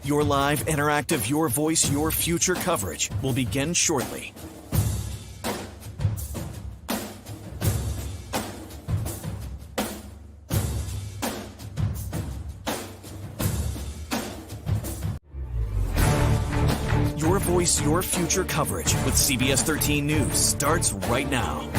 Your live, interactive, your voice, your future coverage will begin shortly. Your voice, your future coverage with CBS 13 News starts right now.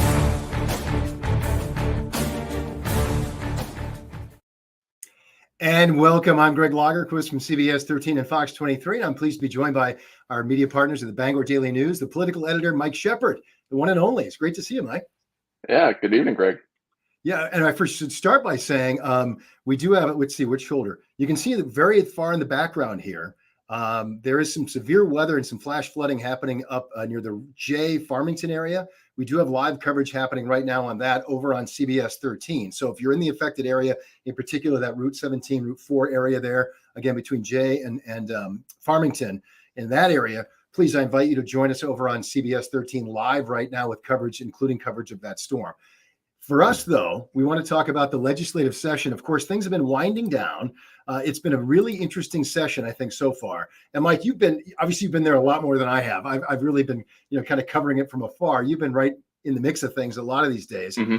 And welcome. I'm Gregg Lagerquist from CBS 13 and Fox 23. And I'm pleased to be joined by our media partners at the Bangor Daily News, the political editor, Mike Shepard, the one and only. It's great to see you, Mike. Yeah, good evening, Greg. Yeah, and I first should start by saying we do have, let's see, which shoulder? You can see that very far in the background here. There is some severe weather and some flash flooding happening up near the Jay Farmington area. We do have live coverage happening right now on that over on CBS 13. So if you're in the affected area, in particular that Route 17, Route 4 area there, again, between Jay and Farmington, in that area, please, I invite you to join us over on CBS 13 live right now with coverage, including coverage of that storm. For us, though, we want to talk about the legislative session. Of course, things have been winding down. It's been a really interesting session, I think, so far. And Mike, you've been there a lot more than I have. I've really been, kind of covering it from afar. You've been right in the mix of things a lot of these days. Mm-hmm.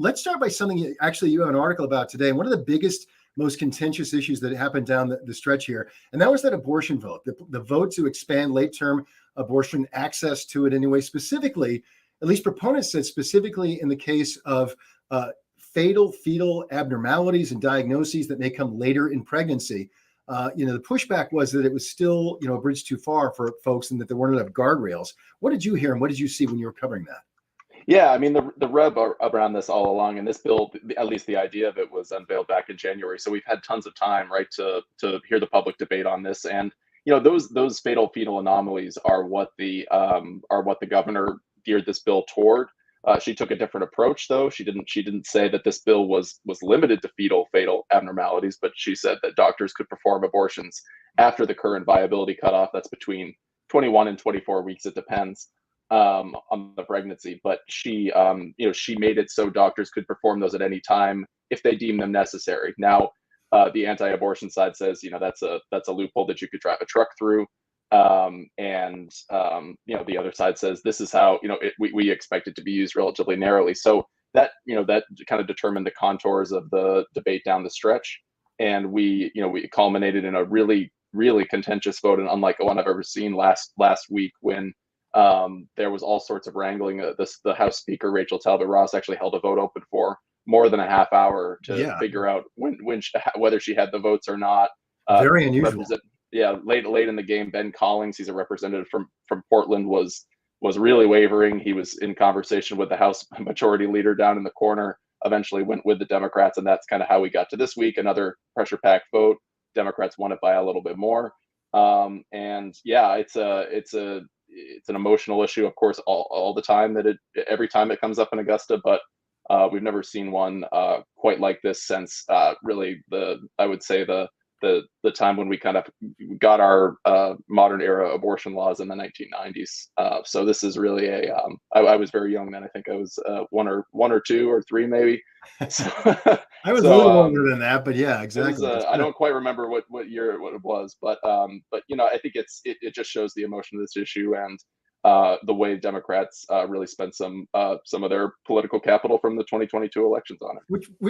Let's start by something you have an article about today. And one of the biggest, most contentious issues that happened down the stretch here, and that was that abortion vote, the vote to expand late-term abortion access to it anyway, specifically, at least proponents said specifically in the case of fatal fetal abnormalities and diagnoses that may come later in pregnancy. The pushback was that it was still, a bridge too far for folks and that there weren't enough guardrails. What did you hear and what did you see when you were covering that? Yeah, I mean, the rub around this all along, and this bill, at least the idea of it, was unveiled back in January. So we've had tons of time, right, to hear the public debate on this. And those fatal fetal anomalies are what the governor geared this bill toward. She took a different approach, though. She didn't say that this bill was limited to fatal abnormalities, but she said that doctors could perform abortions after the current viability cutoff. That's between 21 and 24 weeks. It depends on the pregnancy. But she made it so doctors could perform those at any time if they deem them necessary. Now, the anti-abortion side says, that's a loophole that you could drive a truck through. The other side says this is how we expect it to be used relatively narrowly. So that kind of determined the contours of the debate down the stretch, and we culminated in a really contentious vote, and unlike one I've ever seen last week when there was all sorts of wrangling. The House Speaker Rachel Talbot Ross actually held a vote open for more than a half hour to figure out whether she had the votes or not. Very unusual. Late in the game, Ben Collins, he's a representative from Portland, was really wavering. He was in conversation with the House Majority Leader down in the corner, eventually went with the Democrats, and that's kind of how we got to this week, another pressure-packed vote. Democrats won it by a little bit more. It's an emotional issue, of course, all the time, every time it comes up in Augusta, but we've never seen one quite like this since really the time when we kind of got our modern era abortion laws in the 1990s. So this is really I was very young then. I think I was one or two or three maybe. So, I was a little older than that, but yeah, exactly. I don't quite remember what year it was, but I think it just shows the emotion of this issue and the way Democrats really spent some of their political capital from the 2022 elections on it.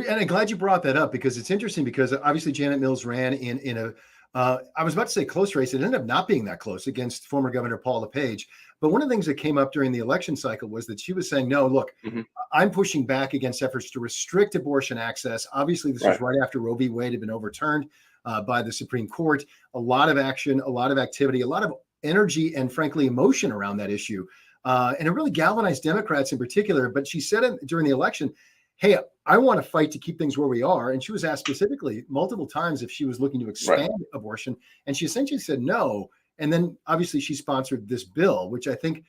And I'm glad you brought that up because it's interesting because obviously Janet Mills ran in a, I was about to say close race. It ended up not being that close against former Governor Paul LePage. But one of the things that came up during the election cycle was that she was saying, no, look, I'm pushing back against efforts to restrict abortion access. Obviously, this was right after Roe v. Wade had been overturned by the Supreme Court. A lot of action, a lot of activity, a lot of energy and frankly emotion around that issue, and it really galvanized Democrats in particular. But she said it during the election, hey, I want to fight to keep things where we are. And she was asked specifically multiple times if she was looking to expand abortion, and she essentially said no. And then obviously she sponsored this bill, which I think,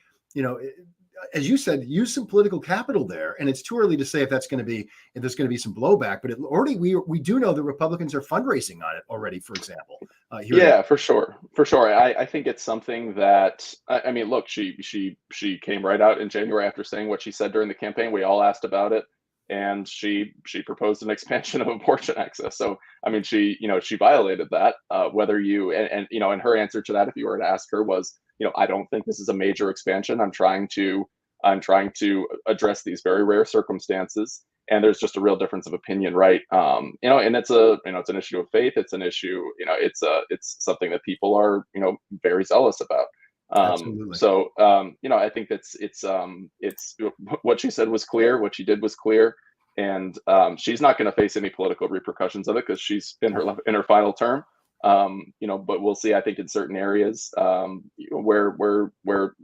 as you said, use some political capital there. And it's too early to say if there's going to be some blowback, but we do know that Republicans are fundraising on it already, for example. For sure. I think it's something that, I mean, look, she came right out in January after saying what she said during the campaign. We all asked about it. and she proposed an expansion of abortion access. So I mean, she violated that. Whether you and her answer to that, if you were to ask her, was, I don't think this is a major expansion. I'm trying to address these very rare circumstances, and there's just a real difference of opinion, right? And it's it's an issue of faith. It's an issue, it's something that people are, very zealous about. Absolutely. I think it's what she said was clear, what she did was clear, and she's not going to face any political repercussions of it because she's in her final term. But we'll see. I think in certain areas where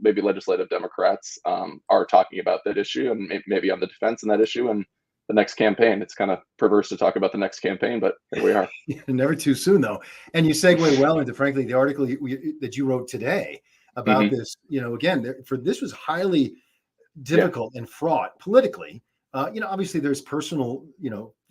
maybe legislative Democrats are talking about that issue, and maybe on the defense in that issue, and the next campaign. It's kind of perverse to talk about the next campaign, but here we are. Never too soon, though. And you segue well into, frankly, the article that you wrote today about this. Again, this was highly difficult and fraught politically. Obviously there's personal,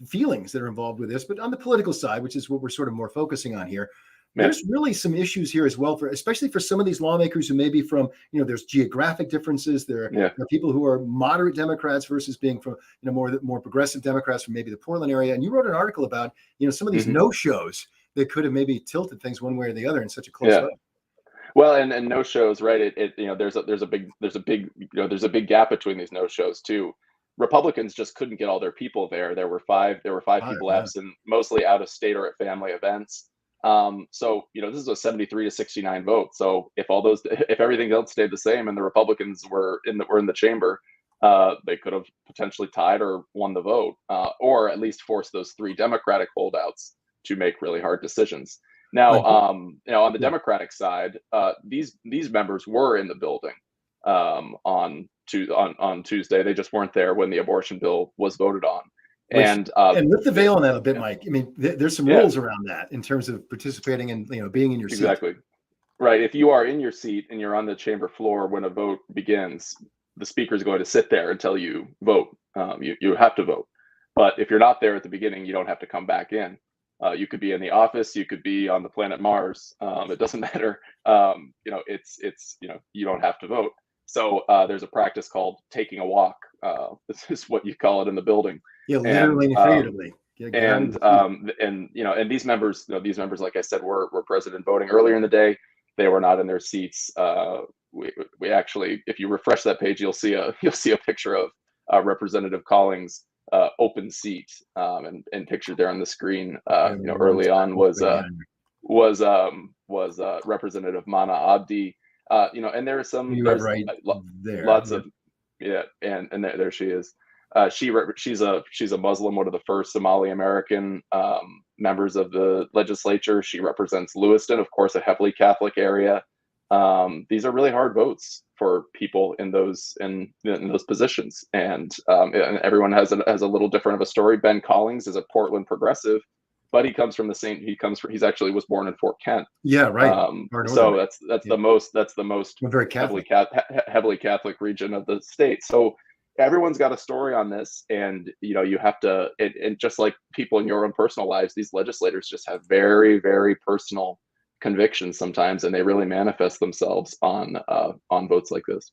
feelings that are involved with this, but on the political side, which is what we're sort of more focusing on here, there's really some issues here as well, especially for some of these lawmakers who may be from, there's geographic differences. There are people who are moderate Democrats versus being from, more progressive Democrats from maybe the Portland area. And you wrote an article about, some of these no-shows that could have maybe tilted things one way or the other in such a close vote. Well, and no shows, right? There's a big gap between these no shows too. Republicans just couldn't get all their people there. There were five people absent, mostly out of state or at family events. So this is a 73 to 69 vote. So if everything else stayed the same and the Republicans were in the chamber, they could have potentially tied or won the vote, or at least forced those three Democratic holdouts to make really hard decisions. Now, on the Democratic side, these members were in the building on Tuesday. They just weren't there when the abortion bill was voted on. And lift the veil on that a bit, Mike. I mean, there's some rules around that in terms of participating and being in your seat. Exactly. Right. If you are in your seat and you're on the chamber floor when a vote begins, the speaker is going to sit there until you vote. You have to vote. But if you're not there at the beginning, you don't have to come back in. You could be in the office. You could be on the planet Mars. It doesn't matter. You don't have to vote. So there's a practice called taking a walk. This is what you call it in the building. Yeah, literally and figuratively. And these members, like I said, were present in voting earlier in the day. They were not in their seats. We actually, if you refresh that page, you'll see a picture of Representative Collins' open seat, and pictured there on the screen. Early on was Representative Mana Abdi. And there are some lots of and there she is. She's a Muslim, one of the first Somali American members of the legislature. She represents Lewiston, of course, a heavily Catholic area. These are really hard votes for people in those positions, and everyone has a little different of a story. Ben Collins is a Portland progressive, but he comes from he's actually was born in Fort Kent. Yeah, right. So that's the most very heavily Catholic region of the state. So everyone's got a story on this, and you have to, and just like people in your own personal lives, these legislators just have very, very personal convictions sometimes, and they really manifest themselves on votes like this.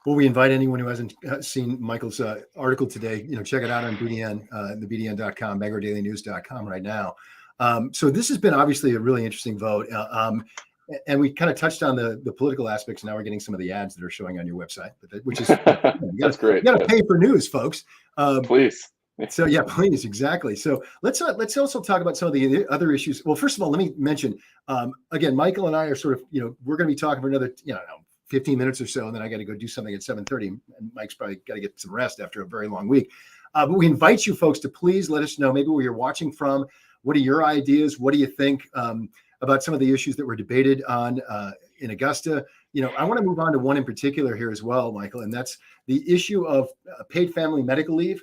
Well, we invite anyone who hasn't seen Michael's article today, check it out on BDN, the BDN.com, BangorDailyNews.com right now. So this has been obviously a really interesting vote. And we kind of touched on the political aspects. Now we're getting some of the ads that are showing on your website, which is that's great. You got to pay for news, folks. Please. So yeah, please, exactly. So let's also talk about some of the other issues. Well, first of all, let me mention again, Michael and I are sort of we're going to be talking for another 15 minutes or so, and then I got to go do something at 7:30. And Mike's probably got to get some rest after a very long week. But we invite you folks to please let us know maybe where you're watching from. What are your ideas? What do you think about some of the issues that were debated on in Augusta? I want to move on to one in particular here as well, Michael, and that's the issue of paid family medical leave.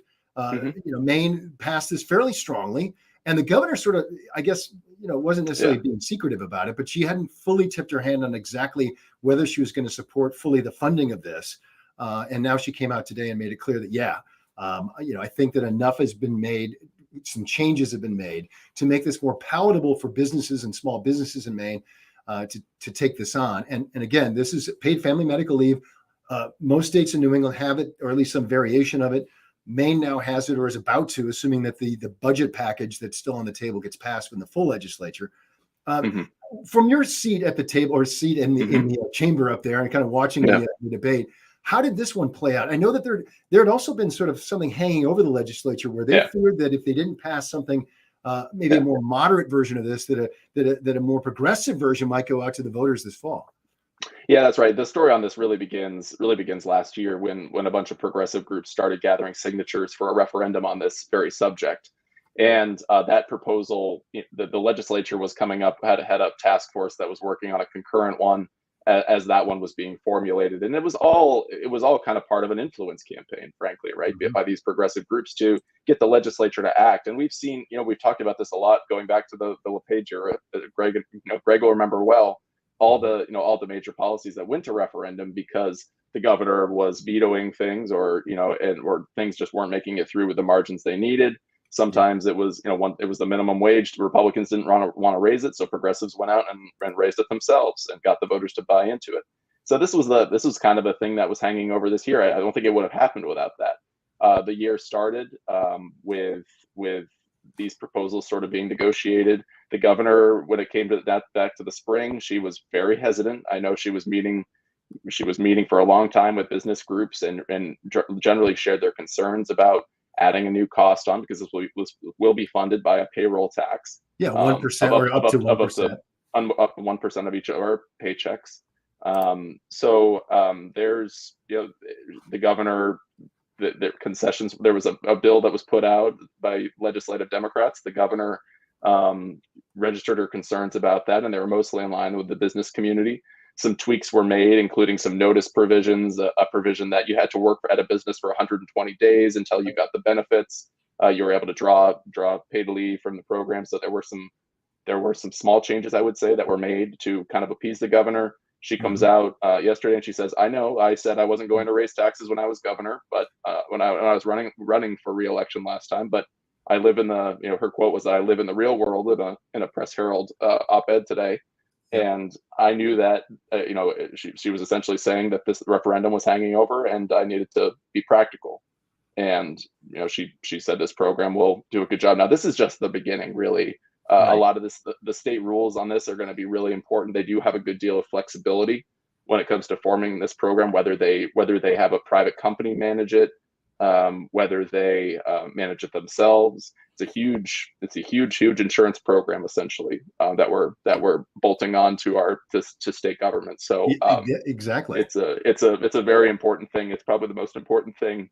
Maine passed this fairly strongly, and the governor sort of, I guess, wasn't necessarily being secretive about it, but she hadn't fully tipped her hand on exactly whether she was going to support fully the funding of this. And now she came out today and made it clear that, I think that enough has been made. Some changes have been made to make this more palatable for businesses and small businesses in Maine to take this on. And again, this is paid family medical leave. Most states in New England have it, or at least some variation of it. Maine now has it or is about to, assuming that the budget package that's still on the table gets passed in the full legislature. Mhm. From your seat at the table or seat in the chamber up there and kind of watching the debate, how did this one play out? I know that there had also been sort of something hanging over the legislature where they feared that if they didn't pass something, maybe a more moderate version of this, that a more progressive version might go out to the voters this fall. Yeah, that's right. The story on this really begins last year when a bunch of progressive groups started gathering signatures for a referendum on this very subject. And that proposal, the legislature was coming up, had a head up task force that was working on a concurrent one as that one was being formulated. And it was all kind of part of an influence campaign, frankly, right? By these progressive groups to get the legislature to act. And we've seen, we've talked about this a lot going back to the LePage era. Gregg will remember well all the major policies that went to referendum because the governor was vetoing things or things just weren't making it through with the margins they needed. Sometimes it was, it was the minimum wage. The Republicans didn't want to raise it, so progressives went out and raised it themselves and got the voters to buy into it. So this was kind of a thing that was hanging over this year. I don't think it would have happened without that. The year started with these proposals sort of being negotiated. The governor, when it came to that back to the spring, she was very hesitant. I know she was meeting for a long time with business groups and generally shared their concerns about adding a new cost on because this will be funded by a payroll tax. 1% or up to 1%. Up to 1% of each of our paychecks. There's the governor, the concessions. There was a bill that was put out by legislative Democrats. The governor registered her concerns about that, and they were mostly in line with the business community. Some tweaks were made, including some notice provisions, a provision that you had to work at a business for 120 days until you got the benefits. You were able to draw paid leave from the program. So there were some small changes, I would say, that were made to kind of appease the governor. She comes out yesterday and she says, "I know I said I wasn't going to raise taxes when I was governor, but when I was running for re-election last time, but I live in the," her quote was that I live in the real world in a Press Herald op-ed today. And I knew that, she was essentially saying that this referendum was hanging over and I needed to be practical. And, she said this program will do a good job. Now, this is just the beginning, really. A lot of the state rules on this are going to be really important. They do have a good deal of flexibility when it comes to forming this program, whether they have a private company manage it, whether they manage it themselves. It's a huge insurance program essentially that we're bolting on to state government. So exactly, it's a very important thing. It's probably the most important thing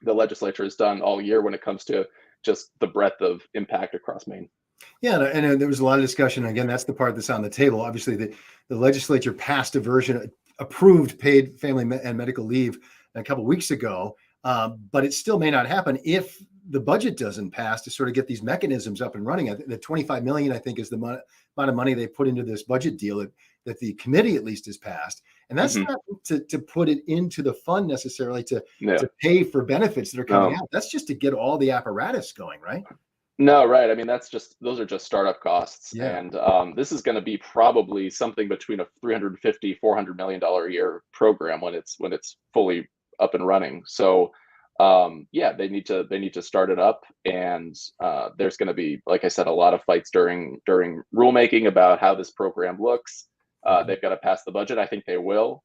the legislature has done all year when it comes to just the breadth of impact across Maine. Yeah, and there was a lot of discussion. Again, that's the part that's on the table. Obviously, the legislature passed a version, approved paid family and medical leave a couple of weeks ago, but it still may not happen if the budget doesn't pass to sort of get these mechanisms up and running. The $25 million, I think, is the amount of money they put into this budget deal that the committee at least has passed. And that's not to put it into the fund necessarily to pay for benefits that are coming out. That's just to get all the apparatus going, right? No, right. I mean, those are just startup costs. Yeah. And this is going to be probably something between a $350, $400 million a year program when it's fully up and running. So they need to start it up. And there's going to be, like I said, a lot of fights during rulemaking about how this program looks. They've got to pass the budget. I think they will,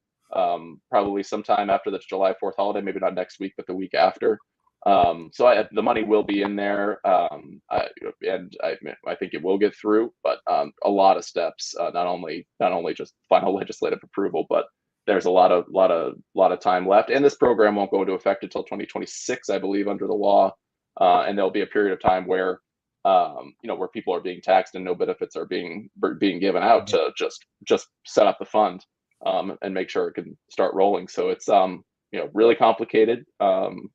probably sometime after the July 4th holiday, maybe not next week, but the week after. The money will be in there, and I think it will get through. But a lot of steps, not only just final legislative approval, but there's a lot of time left. And this program won't go into effect until 2026, I believe, under the law. And there'll be a period of time where where people are being taxed and no benefits are being given out to just set up the fund and make sure it can start rolling. So it's really complicated,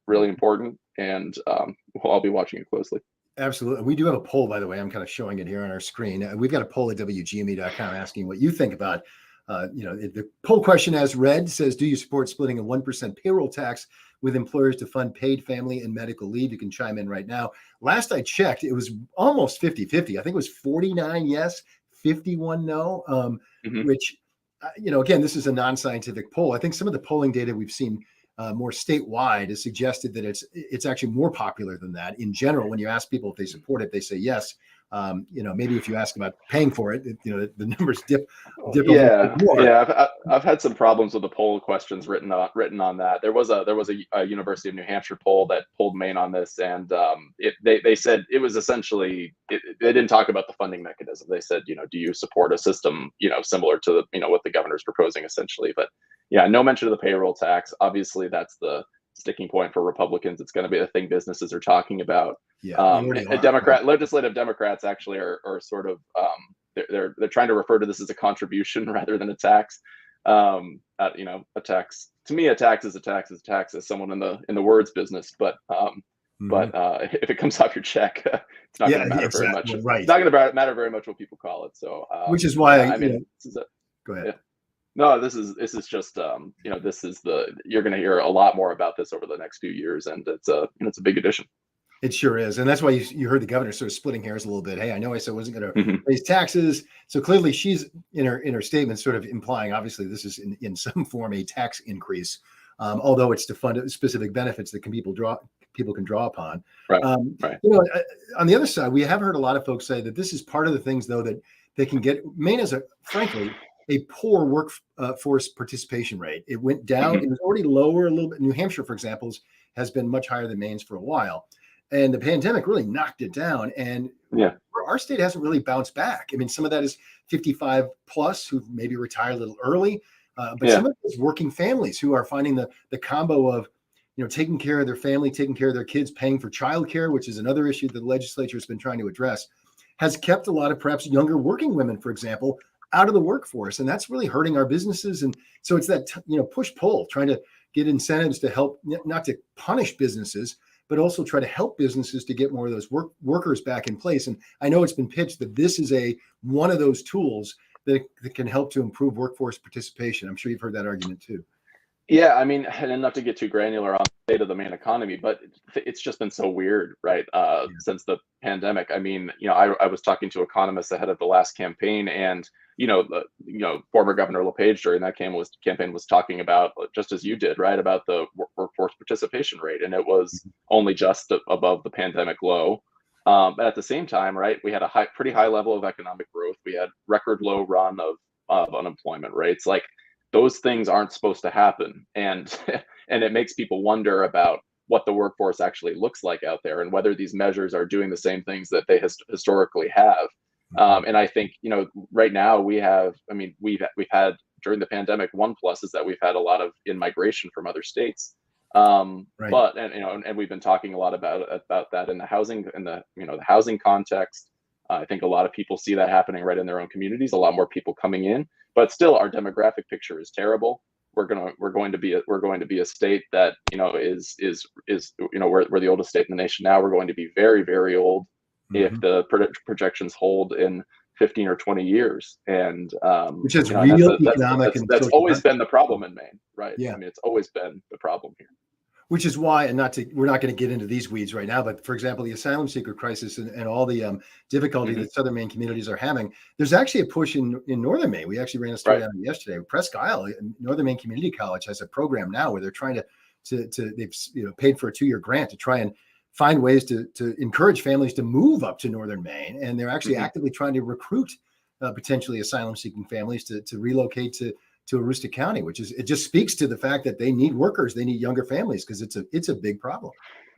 really important, and I'll be watching it closely. Absolutely. We do have a poll, by the way. I'm kind of showing it here on our screen. We've got a poll at WGME.com asking what you think about, the poll question as read says, do you support splitting a 1% payroll tax with employers to fund paid family and medical leave? You can chime in right now. Last I checked, it was almost 50-50. I think it was 49 yes, 51 no, which, again, this is a non-scientific poll. I think some of the polling data we've seen more statewide has suggested that it's actually more popular than that. In general, when you ask people if they support it, they say yes. Maybe if you ask about paying for it, the numbers dip a little bit more. Yeah. I've had some problems with the poll questions written on that. There was a University of New Hampshire poll that polled Maine on this, and they said it was essentially they didn't talk about the funding mechanism. They said, do you support a system similar to what the governor's proposing essentially? But yeah, no mention of the payroll tax. Obviously, that's the sticking point for Republicans. It's going to be the thing businesses are talking about. Yeah, Legislative Democrats actually are sort of they're trying to refer to this as a contribution rather than a tax. A tax, to me, a tax is a tax is a tax, as someone in the words business. But if it comes off your check, it's not going to matter very much. Right. It's not going to matter very much what people call it. So which is why go ahead. Yeah. No, this is just you're going to hear a lot more about this over the next few years, and it's a big addition. It sure is. And that's why you heard the governor sort of splitting hairs a little bit. Hey, I know I said I wasn't going to raise taxes. So clearly she's in her statement sort of implying, obviously, this is in some form a tax increase, although it's to fund specific benefits that people can draw upon. Right. Right. On the other side, we have heard a lot of folks say that this is part of the things, though, that they can get. Maine is frankly, a poor workforce participation rate. It went down. It was already lower a little bit. New Hampshire, for example, has been much higher than Maine's for a while. And the pandemic really knocked it down. And our state hasn't really bounced back. I mean, some of that is 55 plus who maybe retire a little early. But some of it is working families who are finding the combo of, taking care of their family, taking care of their kids, paying for childcare, which is another issue that the legislature has been trying to address, has kept a lot of perhaps younger working women, for example, out of the workforce. And that's really hurting our businesses. And so it's that, push-pull, trying to get incentives to help, not to punish businesses, but also try to help businesses to get more of those workers back in place. And I know it's been pitched that this is one of those tools that can help to improve workforce participation. I'm sure you've heard that argument too. Yeah, I mean, and not to get too granular on the state of the Maine economy, but it's just been so weird, right? Since the pandemic. I mean, I was talking to economists ahead of the last campaign, and former Governor LePage during that campaign was talking about, just as you did, right, about the workforce participation rate, and it was only just above the pandemic low. But at the same time, right, we had a pretty high level of economic growth. We had record low run of unemployment rates. Like, those things aren't supposed to happen, and it makes people wonder about what the workforce actually looks like out there, and whether these measures are doing the same things that they historically have. And I think right now we've had during the pandemic, one plus is that we've had a lot of in-migration from other states. But and we've been talking a lot about that in the housing context. I think a lot of people see that happening right in their own communities. A lot more people coming in, but still, our demographic picture is terrible. We're going to be a state that is we're the oldest state in the nation now. We're going to be very, very old if the projections hold in 15 or 20 years. And which is real economic. That's always been the problem in Maine, right? Yeah. I mean, it's always been the problem here. Which is why, and we're not going to get into these weeds right now, but for example, the asylum seeker crisis and all the difficulty that Southern Maine communities are having, there's actually a push in Northern Maine. We actually ran a story on it yesterday. Presque Isle, Northern Maine Community College, has a program now where they're trying they've paid for a 2-year grant to try and find ways to encourage families to move up to Northern Maine. And they're actually actively trying to recruit potentially asylum seeking families to relocate to Aroostook County, it just speaks to the fact that they need workers, they need younger families, because it's a big problem.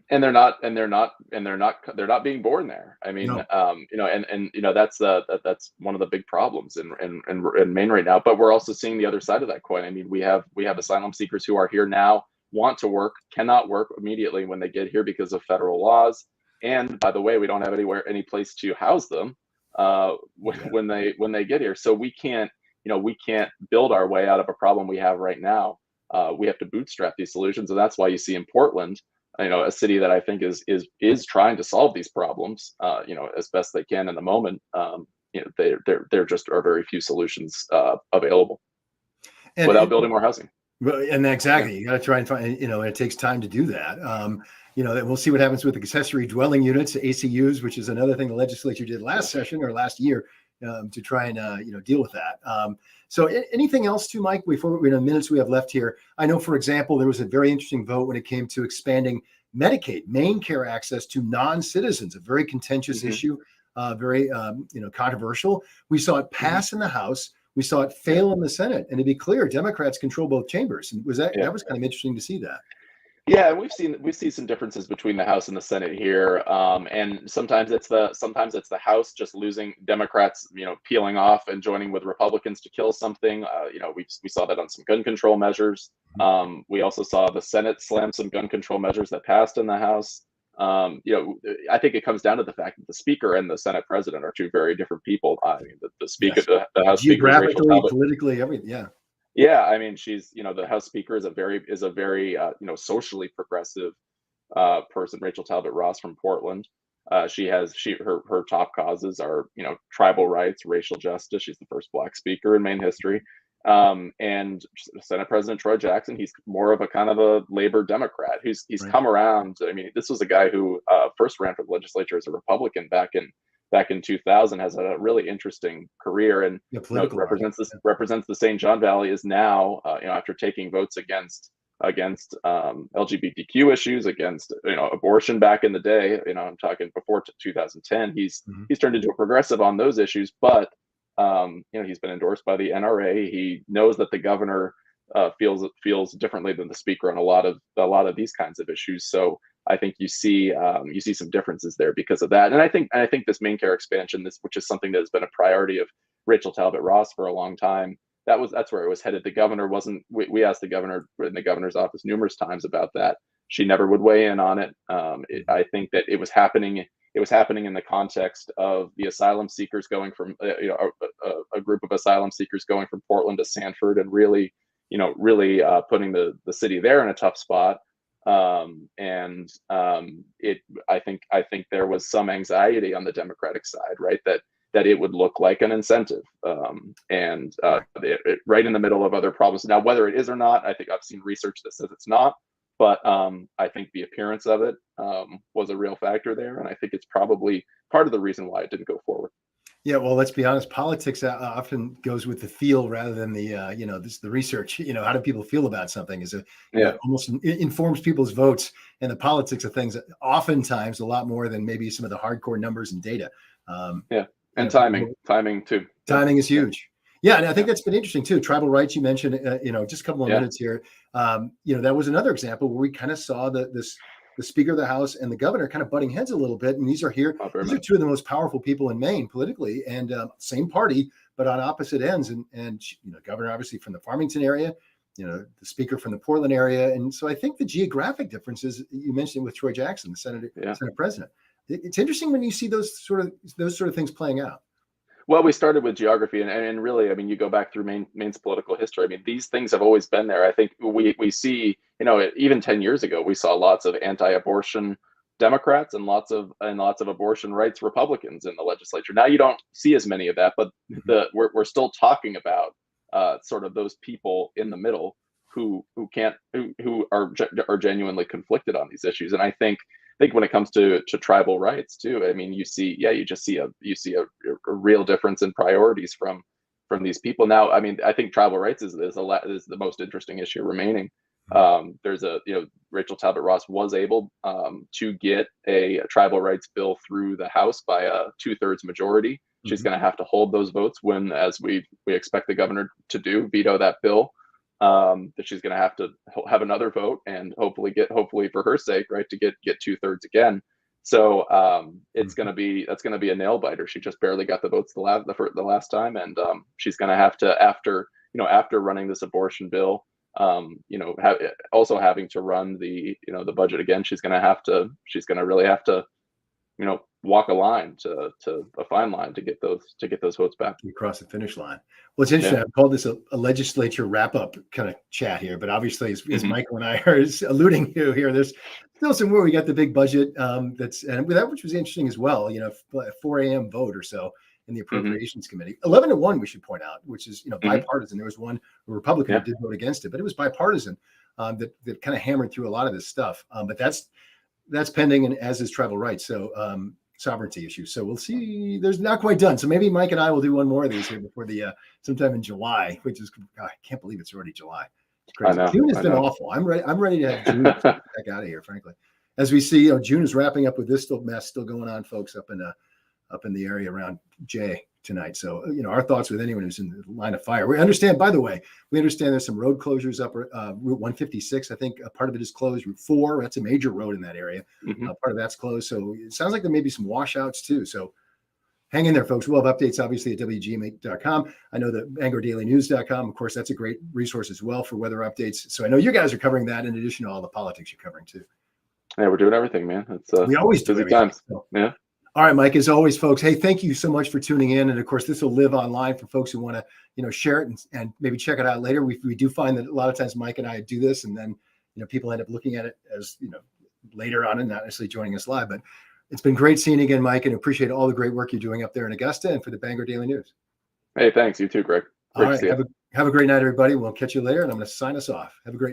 And they're not being born there. I mean, that's one of the big problems in Maine right now. But we're also seeing the other side of that coin. I mean, we have asylum seekers who are here now, want to work, cannot work immediately when they get here because of federal laws. And by the way, we don't have any place to house them when they get here. So we can't build our way out of a problem we have right now. We have to bootstrap these solutions, and that's why you see in Portland, a city that I think is trying to solve these problems, as best they can in the moment. There just are very few solutions available without building more housing. And exactly, you got to try and find. It takes time to do that. We'll see what happens with accessory dwelling units, ACUs, which is another thing the legislature did last session or last year. to try and deal with that. So anything else too, Mike, before in the minutes we have left here? I know, for example, there was a very interesting vote when it came to expanding Medicaid, Maine care access to non-citizens, a very contentious issue, very controversial. We saw it pass in the House. We saw it fail in the Senate. And to be clear, Democrats control both chambers. And that was kind of interesting to see that. Yeah, we've seen some differences between the House and the Senate here, and sometimes it's the House just losing, Democrats, peeling off and joining with Republicans to kill something. We saw that on some gun control measures. We also saw the Senate slam some gun control measures that passed in the House. I think it comes down to the fact that the Speaker and the Senate President are two very different people. I mean, the Speaker, the House Speaker, geographically, politically, everything. Yeah. Yeah, I mean, she's, the House Speaker is a very socially progressive person, Rachel Talbot Ross from Portland. Her top causes are, tribal rights, racial justice. She's the first Black Speaker in Maine history. And Senate President Troy Jackson, he's more of a kind of a labor Democrat. He's come around. I mean, this was a guy who first ran for the legislature as a Republican back in 2000, has a really interesting career, and represents the St. John Valley is now, after taking votes against LGBTQ issues, against abortion back in the day. I'm talking before 2010. He's turned into a progressive on those issues, but he's been endorsed by the NRA. He knows that the governor feels differently than the Speaker on a lot of these kinds of issues. So I think you see some differences there because of that. And I think this Maine care expansion, which is something that has been a priority of Rachel Talbot Ross for a long time, that's where it was headed. The governor wasn't. We asked the governor in the governor's office numerous times about that. She never would weigh in on it. I think that it was happening. It was happening in the context of the asylum seekers going from a group of asylum seekers going from Portland to Sanford, and really putting the city there in a tough spot. I think there was some anxiety on the Democratic side, right, that it would look like an incentive, right in the middle of other problems. Now, whether it is or not, I think I've seen research that says it's not, but I think the appearance of it was a real factor there, and I think it's probably part of the reason why it didn't go forward. Yeah, well, let's be honest. Politics often goes with the feel rather than the the research. How do people feel about something? Almost informs people's votes, and the politics of things oftentimes a lot more than maybe some of the hardcore numbers and data. And timing too. Timing is huge. Yeah, and I think that's been interesting too. Tribal rights, you mentioned. Just a couple of minutes here. That was another example where we kind of saw the Speaker of the House and the governor kind of butting heads a little bit. And these are two of the most powerful people in Maine politically, and same party, but on opposite ends. And governor obviously from the Farmington area, the Speaker from the Portland area. And so I think the geographic differences you mentioned with Troy Jackson, the Senate President, it's interesting when you see those sort of things playing out. Well, we started with geography, and really, I mean, you go back through Maine's political history. I mean, these things have always been there. I think we see, even 10 years ago, we saw lots of anti-abortion Democrats and lots of abortion rights Republicans in the legislature. Now you don't see as many of that, but we're still talking about sort of those people in the middle who are genuinely conflicted on these issues. And I think when it comes to tribal rights too, I mean, you see a real difference in priorities from these people. Now, I mean, I think tribal rights is the most interesting issue remaining. Rachel Talbot Ross was able to get a tribal rights bill through the House by a 2/3 majority. She's going to have to hold those votes when, as we expect the governor to do, veto that bill. That she's going to have to have another vote, and hopefully for her sake, right, to get 2/3 again. So that's going to be a nail biter. She just barely got the votes the last time, and she's going to have to, after running this abortion bill, also having to run the budget again. She's going to really have to walk a fine line to get those votes back. Across the finish line. Well, it's interesting. I've called this a legislature wrap-up kind of chat here, but obviously, as Michael and I are alluding to here, there's still some more. We got the big budget and which was interesting as well. 4 a.m. vote or so in the Appropriations Committee, 11-1, we should point out, which is bipartisan. There was one Republican who did vote against it, but it was bipartisan that kind of hammered through a lot of this stuff. But that's pending, and as is tribal rights. So sovereignty issues. So we'll see. There's not quite done. So maybe Mike and I will do one more of these here before the sometime in July, which is, God, I can't believe it's already July. It's crazy. June has been awful. I'm ready to have June back out of here, frankly. As we see, June is wrapping up with this mess still going on, folks, up in the area around Jay tonight. So, our thoughts with anyone who's in the line of fire. We understand, by the way, there's some road closures up Route 156. I think a part of it is closed. Route 4, that's a major road in that area. Part of that's closed. So it sounds like there may be some washouts too. So hang in there, folks. We'll have updates, obviously, at WGMA.com. I know that BangorDailyNews.com, of course, that's a great resource as well for weather updates. So I know you guys are covering that in addition to all the politics you're covering too. Yeah, we're doing everything, man. We always do busy times. So, yeah. All right, Mike, as always, folks, hey, thank you so much for tuning in. And of course, this will live online for folks who want to, share it and maybe check it out later. We do find that a lot of times Mike and I do this, and then, people end up looking at it as, later on and not necessarily joining us live. But it's been great seeing you again, Mike, and appreciate all the great work you're doing up there in Augusta and for the Bangor Daily News. Hey, thanks. You too, Greg. Great to see you. Have a great night, everybody. We'll catch you later, and I'm going to sign us off. Have a great night.